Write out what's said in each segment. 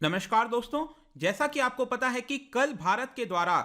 नमस्कार दोस्तों। जैसा कि आपको पता है कि कल भारत के द्वारा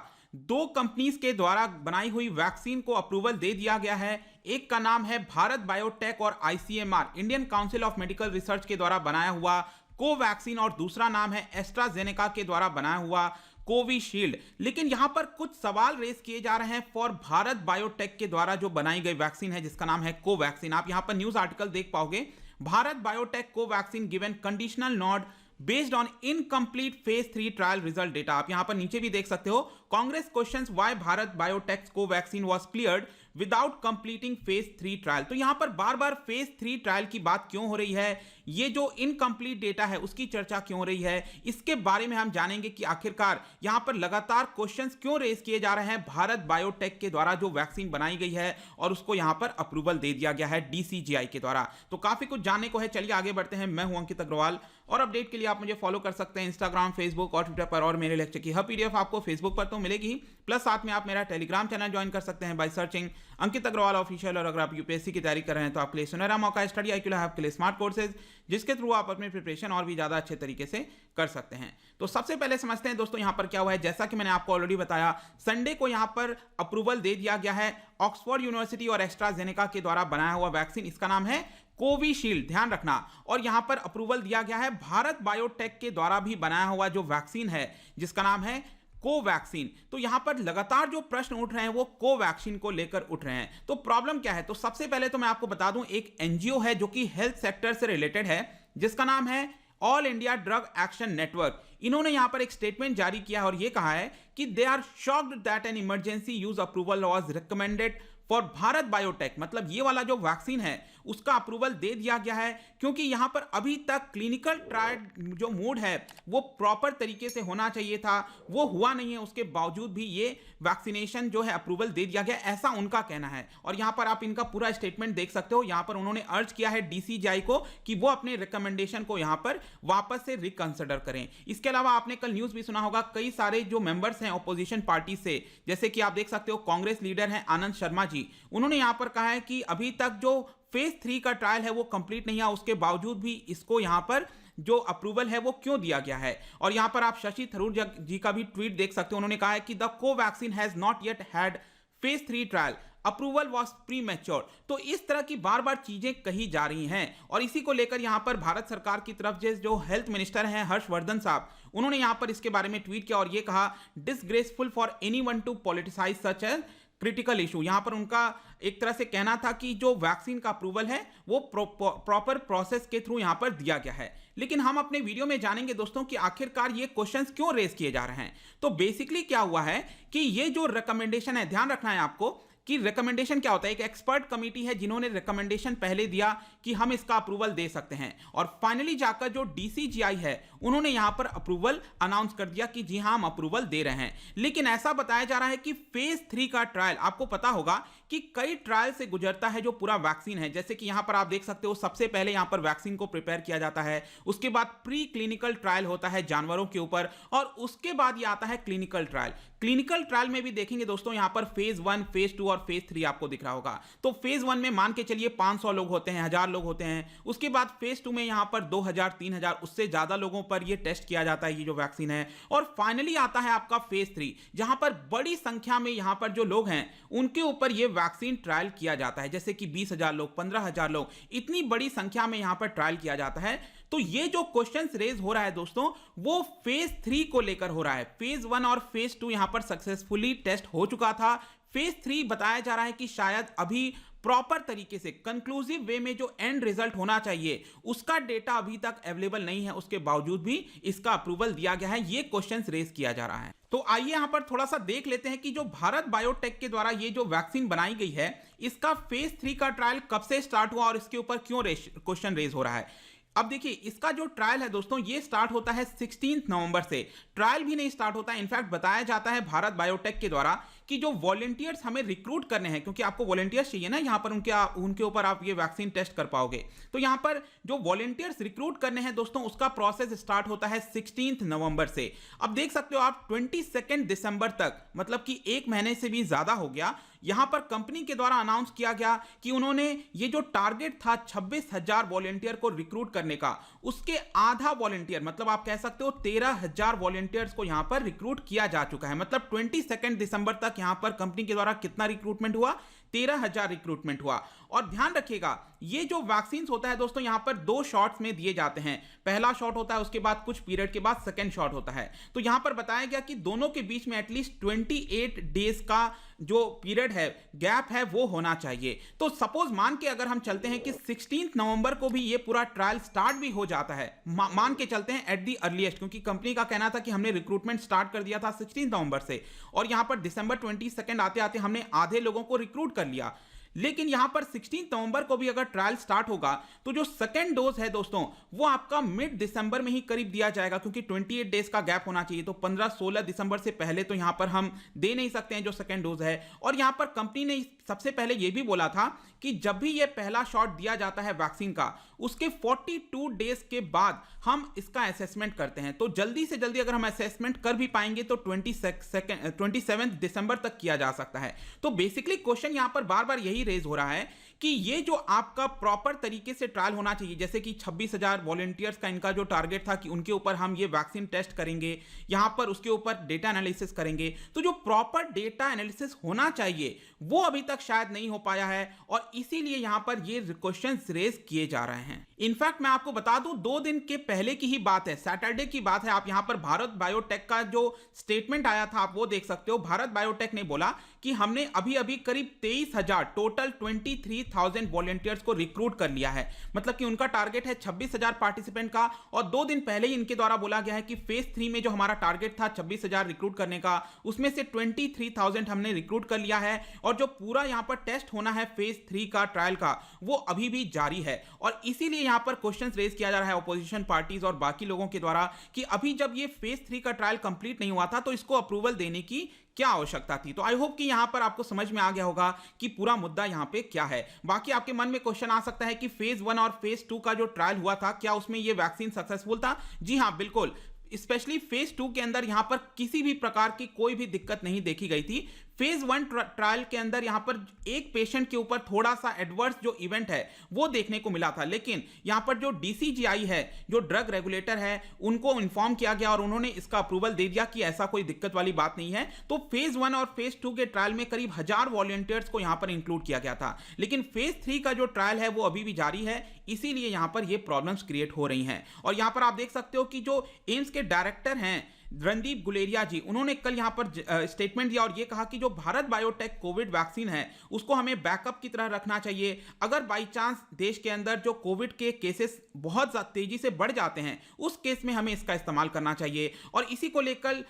दो कंपनीज के द्वारा बनाई हुई वैक्सीन को अप्रूवल दे दिया गया है। एक का नाम है भारत बायोटेक और ICMR Indian council of medical research के द्वारा बनाया हुआ कोवैक्सीन, और दूसरा नाम है एस्ट्राजेनेका के द्वारा बनाया हुआ कोविशील्ड। लेकिन यहां पर कुछ सवाल रेस किए जा रहे हैं फॉर भारत बायोटेक के द्वारा जो बनाई गई वैक्सीन है जिसका नाम है कोवैक्सीन। आप यहां पर न्यूज आर्टिकल देख पाओगे, Bharat biotech Covaxin given conditional nod based on incomplete phase 3 trial result data. आप यहां पर नीचे भी देख सकते हो, Congress questions why Bharat biotech Covaxin was cleared without completing phase 3 trial. तो यहां पर बार बार फेज 3 ट्रायल की बात क्यों हो रही है, ये जो इनकम्प्लीट डेटा है उसकी चर्चा क्यों हो रही है, इसके बारे में हम जानेंगे कि आखिरकार यहां पर लगातार क्वेश्चंस क्यों रेज किए जा रहे हैं भारत बायोटेक के द्वारा जो वैक्सीन बनाई गई है और उसको यहां पर अप्रूवल दे दिया गया है डीसीजीआई के द्वारा। तो काफी कुछ जानने को है, चलिए आगे बढ़ते हैं। मैं हूं अंकित अग्रवाल और अपडेट के लिए आप मुझे फॉलो कर सकते हैं इंस्टाग्राम, फेसबुक और ट्विटर पर, और मेरे लेक्चर की हर पीडीएफ आपको फेसबुक पर तो मिलेगी, प्लस साथ में आप मेरा टेलीग्राम चैनल ज्वाइन कर सकते हैं by searching Ankit Agrawal official. और अगर आप यूपीएससी की तैयारी कर रहे हैं तो आपके लिए सुनहरा मौका है स्टडी IQ लैब के लिए स्मार्ट कोर्सेज, जिसके थ्रू आप अपनी प्रिपरेशन और भी ज्यादा अच्छे तरीके से कर सकते हैं। तो सबसे पहले समझते हैं दोस्तों यहां पर क्या हुआ है। जैसा कि मैंने आपको ऑलरेडी बताया, संडे को यहां पर अप्रूवल दे दिया गया है ऑक्सफोर्ड यूनिवर्सिटी और एस्ट्राजेनेका के द्वारा बनाया हुआ वैक्सीन, इसका नाम है कोविशील्ड, ध्यान रखना। और यहां पर अप्रूवल दिया गया है भारत बायोटेक के द्वारा भी बनाया हुआ जो वैक्सीन है जिसका नाम है कोवैक्सीन। तो यहां पर लगातार जो प्रश्न उठ रहे हैं वो कोवैक्सीन को लेकर उठ रहे हैं। तो प्रॉब्लम क्या है, तो सबसे पहले तो मैं आपको बता दूं, एक एनजीओ है जो कि हेल्थ सेक्टर से रिलेटेड है जिसका नाम है all India drug action network. इन्होंने यहां पर एक स्टेटमेंट जारी किया है और यह कहा है कि they are shocked that an emergency use approval was recommended for Bharat biotech. मतलब ये वाला जो वैक्सीन है उसका अप्रूवल दे दिया गया है क्योंकि यहां पर अभी तक क्लिनिकल ट्रायल जो मोड है वो प्रॉपर तरीके से होना चाहिए था, वो हुआ नहीं है। उसके बावजूद भी ये वैक्सीनेशन जो है अप्रूवल दे दिया गया, ऐसा उनका कहना है। और यहां पर आप इनका पूरा स्टेटमेंट देख सकते हो। यहां पर उन्होंने अर्ज किया है डीसीजीआई को कि वो अपने रिकमेंडेशन को यहां पर वापस से रिकंसिडर करें। इसके अलावा आपने कल न्यूज भी सुना होगा, कई सारे जो मेंबर्स हैं ऑपोजिशन पार्टी से, जैसे कि आप देख सकते हो कांग्रेस लीडर हैं आनंद शर्मा जी, उन्होंने यहां पर कहा है कि अभी तक जो फेज 3 का ट्रायल है वो कंप्लीट नहीं है, उसके बावजूद भी इसको यहां पर जो अप्रूवल है वो क्यों दिया गया है। और यहां पर आप शशि थरूर जी का भी ट्वीट देख सकते हो, उन्होंने कहा है कि the Covaxin has not yet had phase 3 trial, approval was pre mature. तो इस तरह की बार बार चीजें कही जा रही हैं और इसी को लेकर यहां पर भारत सरकार की तरफ से जो हेल्थ मिनिस्टर हैं हर्षवर्धन साहब, उन्होंने यहां पर इसके बारे में ट्वीट किया और यह कहा, disgraceful for anyone to politicise such as critical issue. यहां पर उनका एक तरह से कहना था कि जो वैक्सीन का अप्रूवल है वो प्रॉपर प्रोसेस के थ्रू यहां पर दिया गया है। लेकिन हम अपने वीडियो में जानेंगे दोस्तों कि आखिरकार ये क्वेश्चंस क्यों रेज किए जा रहे हैं। तो बेसिकली क्या हुआ है कि ये जो रिकमेंडेशन है, ध्यान रखना है आपको कि रिकमेंडेशन क्या होता है। एक एक्सपर्ट कमेटी है जिन्होंने रिकमेंडेशन पहले दिया कि हम इसका अप्रूवल दे सकते हैं, और फाइनली जाकर जो डीसीजीआई है उन्होंने यहां पर अप्रूवल अनाउंस कर दिया कि जी हां हम अप्रूवल दे रहे हैं। लेकिन ऐसा बताया जा रहा है कि फेज 3 का ट्रायल, आपको पता होगा कि कई ट्रायल से गुजरता है जो पूरा वैक्सीन है। जैसे कि यहां पर आप देख सकते हो, सबसे पहले यहां पर वैक्सीन को प्रिपेयर किया जाता है, उसके बाद प्री क्लिनिकल ट्रायल होता है जानवरों के ऊपर, और उसके बाद यह आता है क्लिनिकल ट्रायल। क्लिनिकल ट्रायल में भी देखेंगे दोस्तों यहां पर फेज 1, फेज 2 और फेज 3 आपको दिख रहा होगा। तो फेज 1 में मान के चलिए 500 लोग होते हैं, 1000 लोग होते हैं। उसके बाद फेज 2 में यहां पर 2000, 3000, उससे ज्यादा लोगों पर यह टेस्ट किया जाता है ये जो वैक्सीन है। और फाइनली आता है आपका फेज 3, जहां पर बड़ी संख्या में यहां पर जो लोग हैं उनके ऊपर यह वैक्सीन ट्रायल किया जाता है, जैसे कि 20,000 लोग, 15,000 लोग, इतनी बड़ी संख्या में यहां पर ट्रायल किया जाता है। तो ये जो क्वेश्चंस रेज हो रहा है दोस्तों वो फेज 3 को लेकर हो रहा है। फेज 1 और फेज 2 यहां पर सक्सेसफुली टेस्ट हो चुका था। फेज 3 बताया जा रहा है कि शायद अभी प्रॉपर तरीके से कंक्लूसिव वे में जो एंड रिजल्ट होना चाहिए उसका डेटा अभी तक अवेलेबल नहीं है, उसके बावजूद भी इसका अप्रूवल दिया गया है। ये क्वेश्चंस रेज किया जा रहा है। तो आइए यहां पर थोड़ा सा देख लेते हैं कि जो भारत बायोटेक के द्वारा ये जो वैक्सीन बनाई गई है इसका फेज 3 का ट्रायल कब से स्टार्ट हुआ और इसके ऊपर क्यों क्वेश्चन रेज हो रहा है। अब देखिए, इसका जो ट्रायल है दोस्तों ये स्टार्ट होता है 16 नवंबर से। ट्रायल भी नहीं स्टार्ट होता है, इनफैक्ट बताया जाता है भारत बायोटेक के द्वारा कि जो वॉलंटियर्स हमें रिक्रूट करने हैं, क्योंकि आपको वॉलंटियर्स चाहिए ना यहां पर उनके ऊपर आप ये वैक्सीन टेस्ट कर पाओगे। तो यहां पर जो वॉलंटियर्स रिक्रूट करने हैं दोस्तों उसका प्रोसेस स्टार्ट होता है 16 नवंबर से। अब देख सकते हो आप 22 दिसंबर तक, मतलब कि एक महीने से भी ज्यादा हो गया, यहां पर कंपनी के द्वारा अनाउंस किया गया कि उन्होंने ये जो टारगेट था 26,000 वॉलंटियर को रिक्रूट करने का, उसके आधा वॉलंटियर, मतलब आप कह सकते हो 13,000 वॉलंटियर्स को यहां पर रिक्रूट किया जा चुका है। मतलब 22 दिसंबर तक यहां पर कंपनी के द्वारा कितना रिक्रूटमेंट हुआ, 13,000 रिक्रूटमेंट हुआ। और ध्यान रखिएगा, ये जो वैक्सीन होता है दोस्तों, यहां पर 2 शॉट्स में दिए जाते हैं। पहला शॉट होता है, उसके बाद कुछ पीरियड के बाद सेकंड शॉट होता है। तो यहां पर बताया गया कि दोनों के बीच में एटलीस्ट 28 डेज का जो पीरियड है, गैप है, वो होना चाहिए। तो सपोज मान के अगर हम चलते हैं कि 16 नवंबर को भी ये पूरा ट्रायल स्टार्ट भी हो जाता है, मान के चलते हैं एट दी अर्लीस्ट, क्योंकि कंपनी का कहना था कि हमने रिक्रूटमेंट स्टार्ट कर दिया था 16 नवंबर से, और यहां पर दिसंबर 22 आते आते हमने आधे लोगों को रिक्रूट कर लिया। लेकिन यहां पर 16 नवंबर को भी अगर ट्रायल स्टार्ट होगा तो जो सेकंड डोज है दोस्तों, वो आपका मिड दिसंबर में ही करीब दिया जाएगा, क्योंकि 28 डेज का गैप होना चाहिए। तो 15-16 दिसंबर से पहले तो यहां पर हम दे नहीं सकते हैं जो सेकंड डोज है। और यहां पर कंपनी ने सबसे पहले यह भी बोला था कि जब भी यह पहला शॉट दिया जाता है वैक्सीन का, उसके 42 डेज के बाद हम इसका असेसमेंट करते हैं। तो जल्दी से जल्दी अगर हम असेसमेंट कर भी पाएंगे तो 27 दिसंबर तक किया जा सकता है। तो बेसिकली क्वेश्चन यहां पर बार बार यही रेज हो रहा है कि ये जो आपका प्रॉपर तरीके से ट्रायल होना चाहिए, जैसे कि 26,000 वॉलंटियर्स का इनका जो टारगेट था कि उनके ऊपर हम ये वैक्सीन टेस्ट करेंगे, यहां पर उसके ऊपर डेटा एनालिसिस करेंगे। तो जो प्रॉपर डेटा एनालिसिस होना चाहिए वो अभी तक शायद नहीं हो पाया है, और इसीलिए यहां पर ये क्वेश्चंस रेज किए जा रहे हैं। इनफैक्ट मैं आपको बता दूं, 2 दिन के पहले की ही बात है, सैटरडे की बात है। आप यहां पर भारत बायोटेक का जो स्टेटमेंट आया था आप वो देख सकते हो। भारत बायोटेक ने बोला कि हमने अभी अभी करीब 23,000 टोटल 23,000 वॉलंटियर्स को रिक्रूट कर लिया है। मतलब कि उनका टारगेट है 26,000 पार्टिसिपेंट का, और 2 दिन पहले ही इनके द्वारा बोला गया है कि फेज 3 में जो हमारा टारगेट था 26,000 रिक्रूट करने का, उसमें से 23,000 हमने रिक्रूट कर लिया है। और जो पूरा यहां पर टेस्ट होना है फेज 3 का ट्रायल का, वो अभी भी जारी है। और इसीलिए यहां पर क्वेश्चन रेज किया जा रहा है ऑपोजिशन पार्टीज और बाकी लोगों के द्वारा कि अभी जब ये फेज 3 का ट्रायल कंप्लीट नहीं हुआ था तो इसको अप्रूवल देने की क्या आवश्यकता थी। तो आई होप कि यहां पर आपको समझ में आ गया होगा कि पूरा मुद्दा यहां पे क्या है। बाकी आपके मन में क्वेश्चन आ सकता है कि फेज 1 और फेज 2 का जो ट्रायल हुआ था, क्या उसमें ये वैक्सीन सक्सेसफुल था? जी हां, बिल्कुल। स्पेशली फेज 2 के अंदर यहां पर किसी भी प्रकार की कोई भी दिक्कत नहीं देखी गई थी। फेज 1 ट्रायल के अंदर यहां पर एक पेशेंट के ऊपर थोड़ा सा एडवर्स जो इवेंट है वो देखने को मिला था, लेकिन यहां पर जो डीसीजीआई है, जो ड्रग रेगुलेटर है, उनको इन्फॉर्म किया गया और उन्होंने इसका अप्रूवल दे दिया कि ऐसा कोई दिक्कत वाली बात नहीं है। तो फेज 1 और फेज 2 के ट्रायल में करीब 1000 वॉलंटियर्स को यहां पर इंक्लूड किया गया था, लेकिन फेज 3 का जो ट्रायल है वो अभी भी जारी है, इसीलिए यहां पर ये प्रॉब्लम्स क्रिएट हो रही हैं। और यहां पर आप देख सकते हो कि जो एम्स के डायरेक्टर हैं रणदीप गुलेरिया जी, उन्होंने कल यहां पर स्टेटमेंट दिया और यह कहा कि जो भारत बायोटेक कोविड वैक्सीन है उसको हमें बैकअप की तरह रखना चाहिए। अगर बाई चांस देश के अंदर जो कोविड के केसेस बहुत तेजी से बढ़ जाते हैं, उस केस में हमें इसका इस्तेमाल करना चाहिए। और इसी को लेकर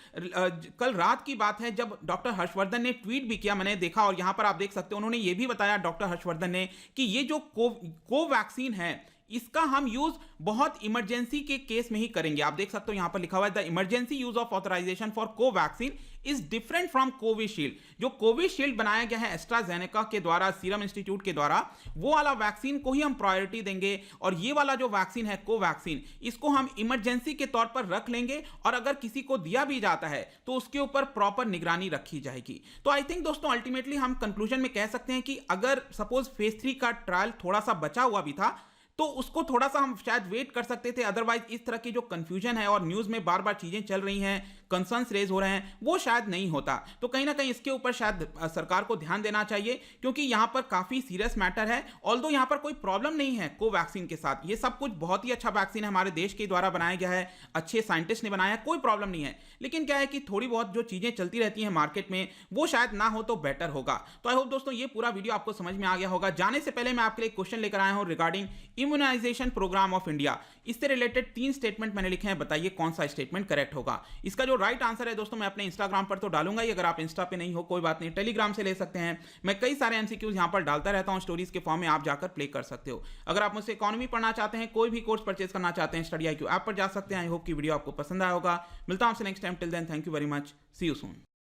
कल रात की बात है जब डॉक्टर हर्षवर्धन ने ट्वीट भी किया, मैंने देखा, और यहां पर आप देख सकते हो उन्होंने ये भी बताया डॉक्टर हर्षवर्धन ने कि ये जो कोवैक्सीन है इसका हम यूज बहुत इमरजेंसी के केस में ही करेंगे। आप देख सकते हो यहां पर लिखा हुआ है the emergency use of authorisation for Covaxin is different from Covishield. जो कोविशील्ड बनाया गया है एस्ट्राजेनेका के द्वारा, सीरम इंस्टीट्यूट के द्वारा, वो वाला वैक्सीन को ही हम प्रायोरिटी देंगे, और ये वाला जो वैक्सीन है कोवैक्सीन, इसको हम इमरजेंसी के तौर पर रख लेंगे, और अगर किसी को दिया भी जाता है तो उसके ऊपर प्रॉपर निगरानी रखी जाएगी। तो आई थिंक दोस्तों अल्टीमेटली हम कंक्लूजन में कह सकते हैं कि अगर सपोज फेज 3 का ट्रायल थोड़ा सा बचा हुआ भी था तो उसको थोड़ा सा हम शायद वेट कर सकते थे, अदरवाइज इस तरह की जो कंफ्यूजन है और न्यूज में बार बार चीजें चल रही हैं, कंसर्न्स रेज हो रहे हैं, वो शायद नहीं होता। तो कहीं ना कहीं इसके ऊपर शायद सरकार को ध्यान देना चाहिए, क्योंकि यहां पर काफी सीरियस मैटर है। ऑल्दो यहां पर कोई प्रॉब्लम नहीं है कोवैक्सीन के साथ, ये सब कुछ बहुत ही अच्छा वैक्सीन है, हमारे देश के द्वारा बनाया गया है, अच्छे साइंटिस्ट ने बनाया है, कोई प्रॉब्लम नहीं है। लेकिन क्या है कि थोड़ी बहुत जो चीजें चलती रहती हैं मार्केट में, वो शायद ना हो तो बेटर होगा। तो आई होप दोस्तों ये पूरा वीडियो आपको समझ में आ गया होगा। जाने से पहले मैं आपके लिए क्वेश्चन लेकर आया हूं regarding immunisation programme of India. इससे रिलेटेड 3 स्टेटमेंट मैंने लिखे हैं, बताइए कौन सा स्टेटमेंट करेक्ट होगा। इसका जो राइट आंसर है दोस्तों मैं अपने इंस्टाग्राम पर तो डालूंगा ही, अगर आप इंस्टा पे नहीं हो कोई बात नहीं, टेलीग्राम से ले सकते हैं। मैं कई सारे एमसीक्यूज यहां पर डालता रहता हूं स्टोरीज के फॉर्म में, आप जाकर प्ले कर सकते हो। अगर आप मुझसे इकोनॉमी पढ़ना चाहते हैं, कोई भी कोर्स परचेज करना चाहते हैं, स्टडी IQ ऐप पर जा सकते हैं। आई होप कि वीडियो आपको पसंद आया होगा। मिलता हूं आपसे next time, till then thank you very much, see you soon.